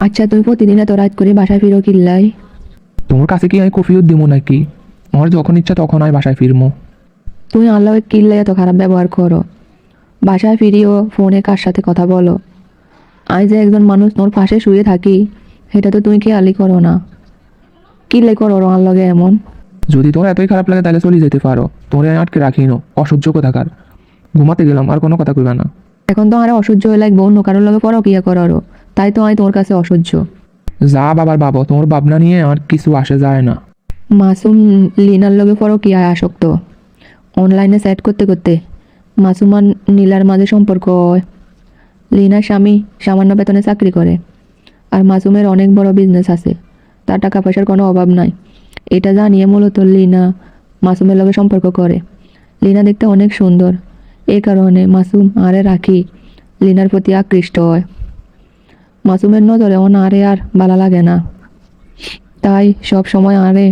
আচ্ছা তুই প্রতিদিন এত রাত করে বাসায় ফিরো কিল্লাই? তোমার কাছে কি আমি কফিও দিব নাকি? আমার যখন ইচ্ছা তখন আমি বাসায় ফিরবো। তুই আল্লাহ কিল্লাই এত খারাপ ব্যবহার করো? বাসায় ফিরিও ফোনে কার সাথে কথা বলো? আজ যে একজন মানুষ তোর পাশে শুয়ে থাকি, সেটা তো তুমি খেয়ালই করো না। কিল্লাই করো আল্লাহকে এমন? যদি তোমার এতই খারাপ লাগে তাহলে চলে যেতে পারো, তোরে আমি আটকে রাখি নো, অসহ্য কোথাকার। ঘুমাতে গেলাম, আর কোনো কথা কইবা না। এখন তো আমার অসহ্য হয়ে লাগবে অন্য কারোর লগে পরকিয়া করারও, তাই তো আমি তোর কাছে অসহ্য। যা বাবার বাবা, তোমার ভাবনা নিয়ে আর কিছু আসে যায় না। মাসুম লিনার লগে পরকিয়ায় আসক্ত। অনলাইনে চ্যাট করতে করতে মাসুম আর নীলার মাঝে সম্পর্ক হয়। লিনার স্বামী সামান্য বেতনে চাকরি করে, আর মাসুমের অনেক বড় বিজনেস আছে, তার টাকা পয়সার কোনো অভাব নাই। এটা জানিয়ে মূলত লিনা মাসুমের লগে সম্পর্ক করে। লিনা দেখতে অনেক সুন্দর, এই কারণে মাসুম আরে রাখি লিনার প্রতি আকৃষ্ট হয়। মাসুমের নজরে আরে আর ভালো লাগে না, তাই সব সময় আরে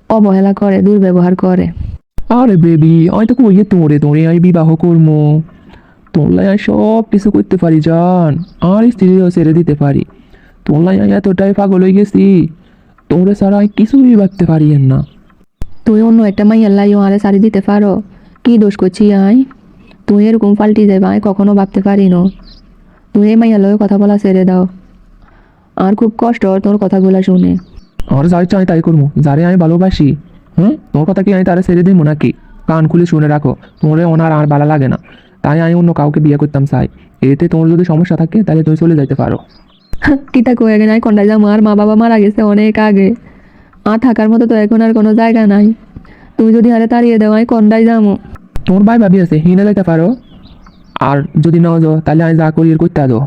অবহেলা করে, দুর্ব্যবহার করে। আরে বেবি, আমি তো কইয়ে তোরে তোরে আমি বিবাহ করবো। তোমলাই আমি সব কিছু করতে পারি জান, আর স্ত্রীও ছেড়ে দিতে পারি। তোমলাই আমি এতটাই পাগল হয়ে গেছি, তোমরা ছাড়া আমি কিছুই ভাবতে পারি না। তুই অন্য একটা মাইয়ার লাইও আরে সারি দিতে পারো? কি দোষ করছি আই? তুই এরকম পাল্টি যাবে আমি কখনো ভাবতে পারি না। তুই এই মাইয়ার লগে কথা বলা ছেড়ে দাও, আর খুব কষ্ট হয় তোর কথাগুলো শুনে। আর যাই চাই তাই করবো, যারে আমি ভালোবাসি। তোর কথা কি আমি তারা ছেড়ে দিব নাকি? কান খুলে শুনে রাখো, তোরে ওনার আর ভালো লাগে না, তাই আমি অন্য কাউকে বিয়ে করতাম চাই। এতে তোমার যদি সমস্যা থাকে তাহলে তুমি চলে যাইতে পারো। কিতা কয়ে গে নাই কন্ডাই যা, মার মা বাবা মারা গেছে অনেক আগে, আর থাকার মতো তো এখন আর কোনো জায়গা নাই। তুমি যদি আরে তাড়িয়ে দেও আমি কন্ডাই যাবো। তোমার ভাই ভাবি আছে, হিনে যাইতে পারো। আর যদি নাও যাও তাহলে আমি যা করি এর করতে দো,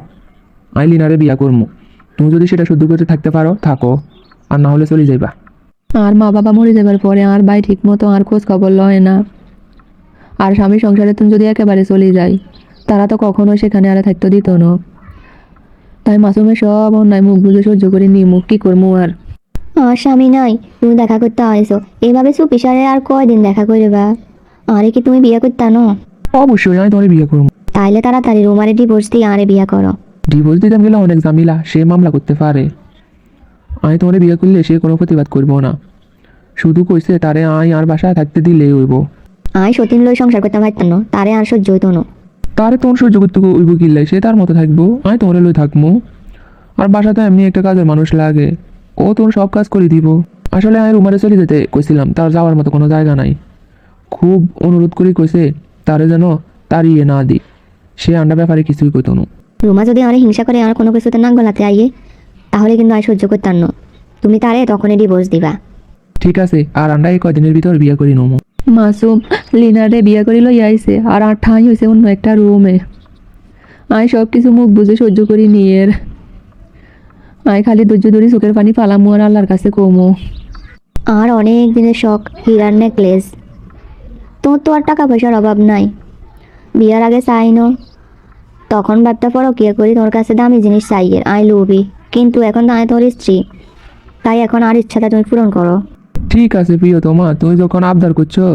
আমি লিনারে বিয়া করবো। তুমি যদি সেটা শুদ্ধ করতে থাকতে পারো থাকো, আর না হলে চলে যাইবা। আর মা বাবা মরে যাবার পরে আর ভাই ঠিক মতো আর খোঁজ খবর লয় না, আর স্বামী সংসারে তুমি যদি একেবারে চলে যাই, তারা তো কখনো সেখানে আর থাকতে দিত না। তাই মাসুমের সব অন্যায় মুখ বুঝে সহ্য করে নি, মুখ কি করবো আর। আমার স্বামী নাই, তুমি দেখা করতে আইছো এইভাবে চুপিসারে আর কয়দিন দেখা করবা? আরে কি তুমি বিয়ে করতে না? অবশ্যই আমি তোমার বিয়ে করবো। তাইলে তাড়াতাড়ি রুমারে ডিভোর্স দিয়ে আরে বিয়ে করো। ডিভোর্স দিতাম গেলে অনেক ঝামেলা, সে মামলা করতে পারে। আমি তোমার বিয়ে করলে সে কোনো প্রতিবাদ করবো না, শুধু কইছে তারে আই আর বাসায় থাকতে দিলেই হইব। আই সতীন লই সংসার করতে পারতাম না, তারে আর সহ্য হইতো না। তারে তোমার সহ্য করতে হইব কিল্লে, সে তার মতো থাকবো, আমি তোমার লই থাকবো। আর বাসাতে এমনি একটা কাজের মানুষ লাগে, ও তোমার সব কাজ করে দিব। আসলে আমি রুমারে চলে যেতে কইছিলাম, তার যাওয়ার মতো কোনো জায়গা নাই। খুব অনুরোধ করে কইছে তারে যেন তাড়িয়ে না দিই, সে আন্ডা ব্যাপারে কিছুই কইতো না। রুমা যদি আমার হিংসা করে আর কোনো কিছুতে নাক গলাতে আইয়ে, তাহলে কিন্তু আমি সহ্য করতাম না। তুমি তারে তখনই ডিভোর্স দিবা। ঠিক আছে, আর আন্ডা এই কয়দিনের ভিতর বিয়ে করি নমো। মাসুম লিনারে বিয়ে করে লই আইছে, আর ঠাঁই হয়েছে অন্য একটা রুমে। আয় সব কিছু মুখ বুঝে সহ্য করি নিয়ের, আয় খালি ধৈর্য ধরি চোখের পানি ফালামু আর আল্লাহর কাছে কমু। আর অনেক দিনের শখ হীরার নেকলেস। তোর তো আর টাকা পয়সার অভাব নাই, বিয়ার আগে চাইনো, তখন ভাবতে পারো কি করি তোর কাছে দামি জিনিস চাইয়ের আই লুবি, কিন্তু এখন তো আমি তোর স্ত্রী, তাই এখন আর ইচ্ছাটা তুমি পূরণ করো। ঠিক আছে প্রিয় তোমা, তুমি যখন আবদার করছো,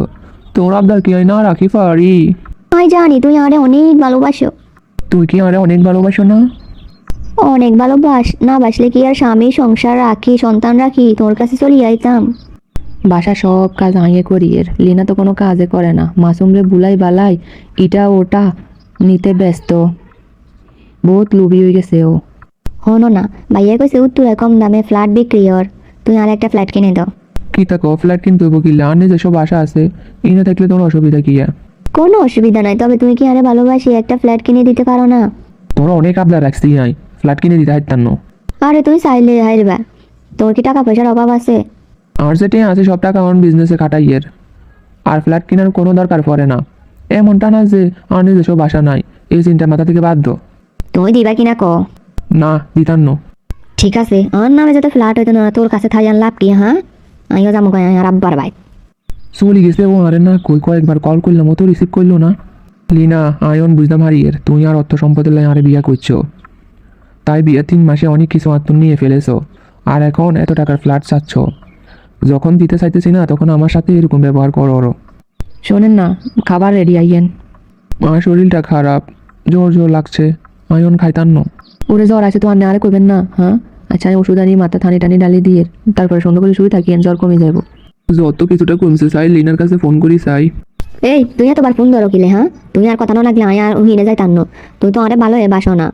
তোমার আবদার কি আমি না রাখি পারি? আমি জানি তুই আরে অনেক ভালোবাসো। তুই কি আরে অনেক ভালোবাসো না? অনেক না বাসলে কি আর স্বামী সংসার রাখি সন্তান রাখি তোর কাছে চলে আইতাম? বাসা সব কাজ আইয়ে করি এর, লিনা তো কোনো কাজে করে না। মাসুমরে বুলাই বালাই ইটা ওটা নিতে ব্যস্ত, বহুত লুবি হয়ে গেছে ও। হনো না, ভাইয়া কইছে উত্তরে কম দামে ফ্ল্যাট বিক্রি হর, তুই আর একটা ফ্ল্যাট কিনে দাও। কি থাকো ফ্ল্যাট কিনতে হইব কিল্লা, আর নিজস্ব বাসা আছে, ইনে থাকলে তোমার অসুবিধা কি? কোনো অসুবিধা নাই, তবে তুমি কি আরে ভালোবাসি একটা ফ্ল্যাট কিনে দিতে পারো না? তোমরা অনেক আবদার রাখছি, নাই ফ্ল্যাট কিনে দিতে হাইতাম না। আরে তুই চাইলে হাইরবা, তোর কি টাকা পয়সার অভাব আছে? আর যেটা আছে সব টাকা আমার বিজনেসে খাটাইয়ের, আর ফ্ল্যাট কেনার কোনো দরকার পড়ে না। এমনটা না যে আমার নিজস্ব বাসা নাই, এই চিন্তা মাথা থেকে বাদ দো। তুই দিবা কিনা ক? না দিতাম না। ঠিক আছে, আমার নামে যাতে ফ্ল্যাট হইতো না, তোর কাছে থাই লাভ কি? হ্যাঁ, আমিও যাবো আর আব্বার ভাই। চলে গেছে ও, আরে না কই কয়েকবার কল করলাম, ও তো রিসিভ করলো না। লিনা আয়ন বুঝলাম হারিয়ের, তুমি আর অর্থ সম্পদের লাই আরে বিয়া করছো, তাই বিয়ের 3 মাসে অনেক কিছু আত্ম নিয়ে ফেলেছো, আর এখন এত টাকার ফ্ল্যাট চাচ্ছ। যখন দিতে চাইতেছি না তখন আমার সাথে এরকম ব্যবহার করো। শোনেন না, খাবার রেডি আইয়েন। আমার শরীরটা খারাপ, জোর জোর লাগছে, আয়ন খাইতান্ন। ওরে জ্বর আছে তো আর না আরে করবেন না, হ্যাঁ? আচ্ছা আমি ওষুধ আনি মাথা থানি টানি ডালি দিয়ে তারপরে সঙ্গে করে শুয়ে থাকি জ্বর কমে যাবো। যত কিছুটা কমছে চাই লিনার কাছে ফোন করি চাই। এই তুই এতবার ফোন ধরো কিলে, হ্যাঁ? তুই আর কথা না লাগলে আয় আর হিনে যাই তান্ন। তুই তো আরে ভালো বাসো না,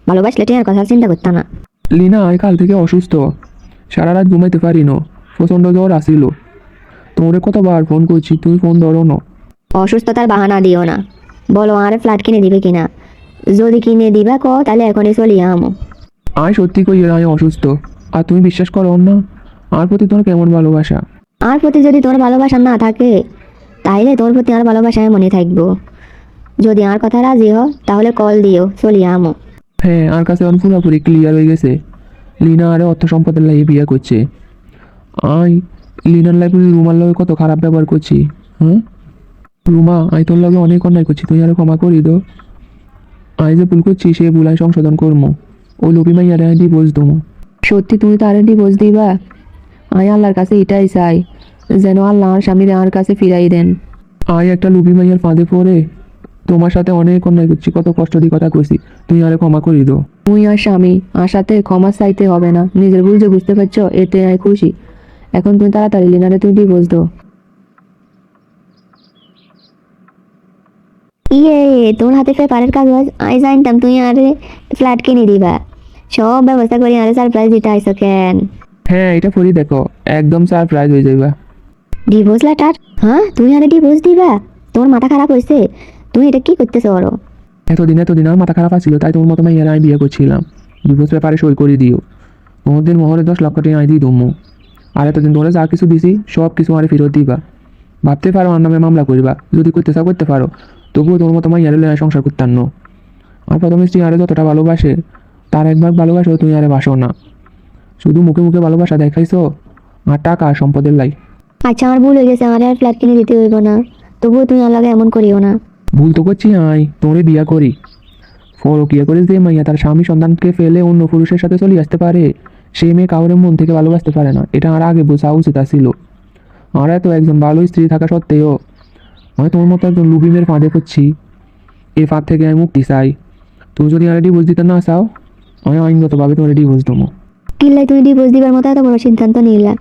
ভালোবাসলে তুই আর কথা চিন্তা করতা না। লিনা আয় কাল থেকে অসুস্থ, সারা রাত ঘুমাইতে পারি না, প্রচণ্ড জ্বর আসিল। তোমরে কতবার ফোন করছি তুই ফোন ধরো না। অসুস্থতার বাহানা দিও না, বলো আরে ফ্ল্যাট কিনে দিবে কিনা। যদি কিনে দিবা ক তাহলে এখনই চলিয়া আমো। আয় সত্যি কই আমি অসুস্থ, আর তুমি বিশ্বাস করো না? আর প্রতি তোমার কেমন ভালোবাসা। আর প্রতি যদি তোর ভালোবাসা না থাকে তাইলে তোর প্রতি আর ভালোবাসা মনে থাকবো। যদি আর কথা রাজি হ তাহলে কল দিও, চলিয়া আমো। হ্যাঁ আর কাছে এখন পুরোপুরি ক্লিয়ার হয়ে গেছে, লিনা আরে অর্থ সম্পদের লাগিয়ে বিয়ে করছে। আই লিনার লাইফে রুমার লগে কত খারাপ ব্যবহার করছি। হ্যাঁ রুমা, আই তোর লগে অনেক অন্যায় করছি, তুই আরে ক্ষমা করি দো। আই যে ভুল করছি সে ভুল আই সংশোধন করবো। ওই লোভি মাইয়ারে আই ডিভোর্স দেবো। সত্যি তুমি তো আরে ডিভোর্স দিবা? আমি আল্লাহর কাছে এটাই চাই যেন আল্লাহ আর স্বামীর আমার কাছে ফিরাই দেন। আই একটা লুবি মাইয়ার ফাঁদে পড়ে তোমার সাথে অনেক অন্যায় করছি, কত কষ্ট দিয়ে কথা কইছি, তুই আরে ক্ষমা করি দো। তুই আর স্বামী আর সাথে ক্ষমা চাইতে হবে না, নিজের ভুল যে বুঝতে পারছো এতে আমি খুশি। এখন তুমি তাড়াতাড়ি লিনারে তুমি ডিভোর্স দাও। ইয়ে, তোর হাতে পেপারের কাগজ, আই জানতাম তুই আরে ফ্ল্যাট কিনে দিবা। সব ব্যবস্থা করি আরে সারপ্রাইজ দিতে আইসো কেন? হ্যাঁ এটা পড়ি দেখো, একদম সারপ্রাইজ হয়ে যাইবা। Divorce letter? হ্যাঁ তুই আরে ডিভোর্স দিবা? তোর মাথা খারাপ হয়েছে? তুই এটা কি করতেছ ওর? এতদিন আমার মাথা খারাপ আছিল, তাই তোমার মতো মাইয়ার আমি বিয়ে করছিলাম। ডিভোর্স পেপারে সই করে দিও, তোমাদের মোহরে 10 লক্ষ টাকা আই দিই দমু। আর এতদিন তোমরা যা কিছু দিছি সব কিছু আরে ফেরত দিবা। ভাবতে পারো আর নামে মামলা করিবা, যদি করতে চাও করতে পারো, তবুও তোমার মতো মাইয়ারে লয়ে সংসার করতাম না। আর প্রথম স্ত্রী আরে যতটা ভালোবাসে তার একবার ভালোবাসো তুমি আরে বাসো না, শুধু মুখে মুখে ভালোবাসা দেখাইছো আর টাকা আর সম্পদের লাই। আচ্ছা আমার ভুল হয়ে গেছে, আমার আর ফ্ল্যাট কিনে দিতে হইব না, তবুও তুই আমার লাগে এমন করিও না। ভুল তো করছি আই, তোরে বিয়া করি ফরকিয়া করে যে মাইয়া তার স্বামী সন্তানকে ফেলে অন্য পুরুষের সাথে চলে আসতে পারে, সেই মেয়ে কাউরে মন থেকে ভালোবাসতে পারে না, এটা আর আগে বোঝা উচিত ছিল। আর এত একজন ভালো স্ত্রী থাকা সত্ত্বেও আমি তোমার মতো একজন লুবিমের ফাঁদে পড়ছি, এই ফাঁদ থেকে আমি মুক্তি চাই। তুমি যদি আর ডিভোর্স দিতে না চাও আমি আইনগতভাবে তোমার ডিভোর্স দেবো। কিল্লাই তুই ডিভোর্স দিবার মতো এত বড় সিদ্ধান্ত নিলা?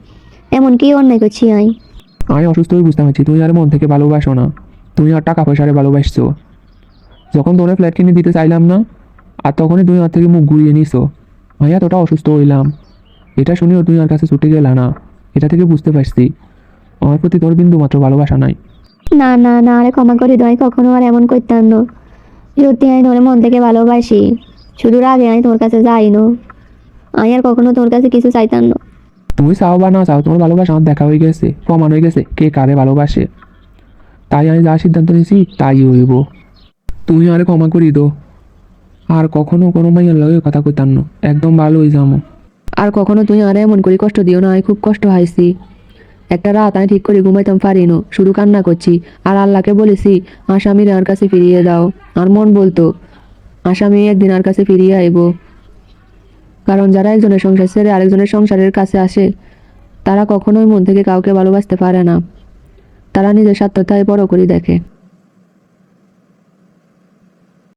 এমন কি অন্যায় করছি আমি? আমি অসুস্থ হয়ে বুঝতে পারছি তুমি আর মন থেকে ভালোবাসো না, তুমি আর টাকা পয়সারে ভালোবাসছো। যখন তোরে ফ্ল্যাট কিনে দিতে চাইলাম না আর তখনই তুমি আর থেকে মুখ ঘুরিয়ে নিছো। আমি এতটা অসুস্থ হইলাম, এটা শুনেও তুমি আর কাছে ছুটে গেলা না, এটা থেকে বুঝতে পারছি আমার প্রতি তোর বিন্দু মাত্র ভালোবাসা নাই। না না না, আরে ক্ষমা করে দাও, আমি কখনো আর এমন করতাম না। সত্যি আমি তোর মন থেকে ভালোবাসি, শুধু আগে আমি তোর কাছে যাই না, আমি আর কখনো তোর কাছে কিছু চাইতাম না। তুমি চাও বা না চাও তোমার ভালোবাসা আমার দেখা হয়ে গেছে, প্রমাণ হয়ে গেছে কে কারে ভালোবাসে। তাই আমি যা সিদ্ধান্ত নিয়েছি তাই হইব। তুমি আরে ক্ষমা করি দো, আর কখনো কোনো মাইয়ার লগে কথা কইতাম না, একদম ভালো হয়ে যাবো। আর কখনো তুই আরে এমন করে কষ্ট দিও না, আমি খুব কষ্ট হাইছি। একটা রাত আমি ঠিক করে ঘুমাইতাম পারি না, শুধু কান্না করছি আর আল্লাহকে বলেছি আসামির আর কাছে ফিরিয়ে দাও। আর মন বলতো আসামি একদিন আর কাছে ফিরিয়ে আইব, কারণ যারা একজনের সংসার ছেড়ে আরেকজনের সংসারের কাছে আসে তারা কখনোই মন থেকে কাউকে ভালোবাসতে পারে না, তারা নিজের স্বার্থটাই বড় করে দেখে।